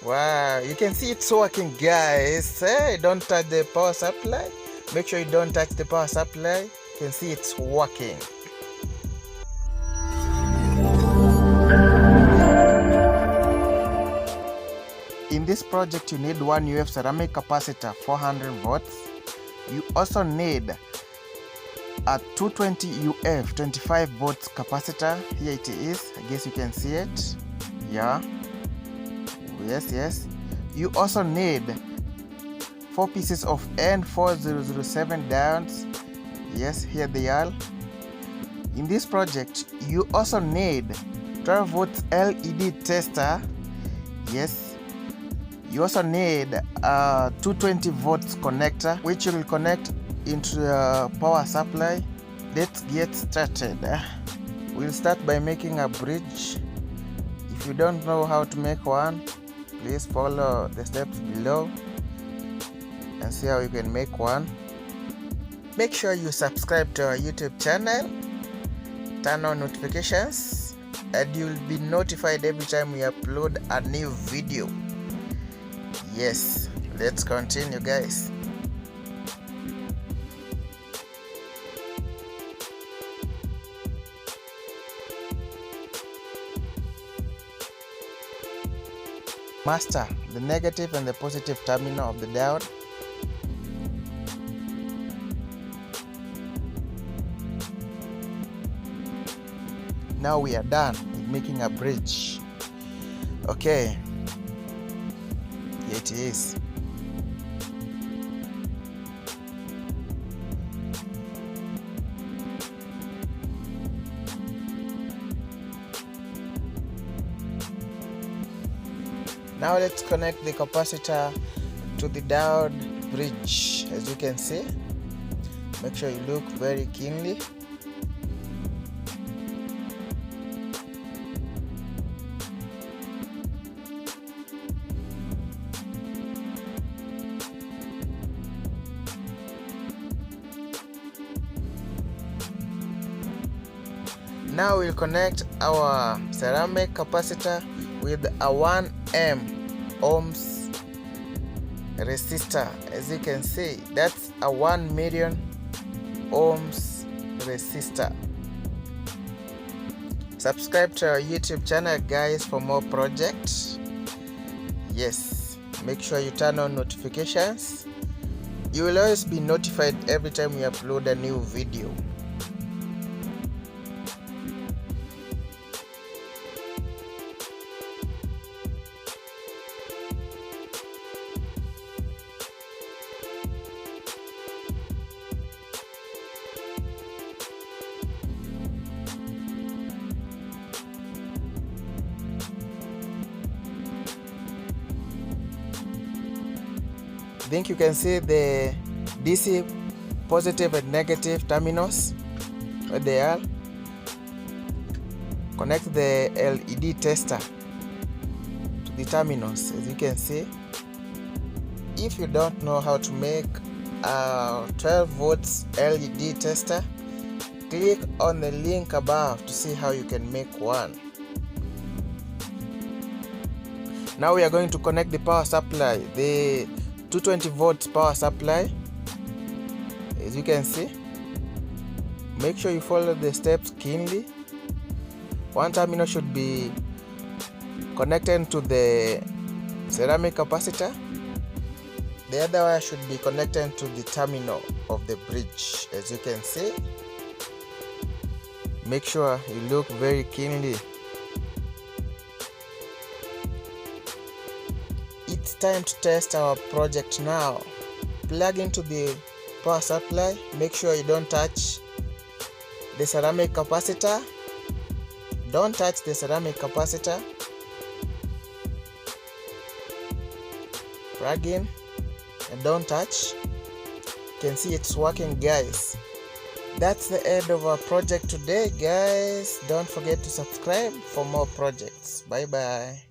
Wow, you can see it's working, guys. Hey, don't touch the power supply. Make sure you don't touch the power supply. You can see it's working. In this project, you need one UF ceramic capacitor, 400 volts. You also need a 220 UF 25 volts capacitor. Here it is. I guess you can see it. Yeah. Yes. You also need 4 pieces of N4007 diodes. Yes, here they are. In this project, you also need 12 volts LED tester. Yes. You also need a 220 volts connector, which you will connect into the power supply. Let's get started. We'll start by making a bridge. If you don't know how to make one, please follow the steps below and see how you can make one. Make sure you subscribe to our YouTube channel, turn on notifications, and you'll be notified every time we upload a new video. Yes, let's continue, guys. Master the negative and the positive terminal of the diode. Now we are done with making a bridge. Okay, here it is. Now let's connect the capacitor to the diode bridge. As you can see, make sure you look very keenly. Now we'll connect our ceramic capacitor with a 1 ohms resistor. As you can see, that's a 1 million ohms resistor. Subscribe to our YouTube channel, guys, for more projects. Yes, make sure you turn on notifications. You will always be notified every time we upload a new video. I think you can see the DC positive and negative terminals where they are. Connect the LED tester to the terminals. As you can see, if you don't know how to make a 12 volts LED tester, click on the link above to see how you can make one. Now we are going to connect the power supply, the 220 volts power supply. As you can see, make sure you follow the steps keenly. One terminal should be connected to the ceramic capacitor. The other one should be connected to the terminal of the bridge. As you can see, make sure you look very keenly. It's time to test our project now. Plug into the power supply. Make sure you don't touch the ceramic capacitor. Don't touch the ceramic capacitor. Plug in and don't touch. You can see it's working, guys. That's the end of our project today, guys. Don't forget to subscribe for more projects. Bye bye.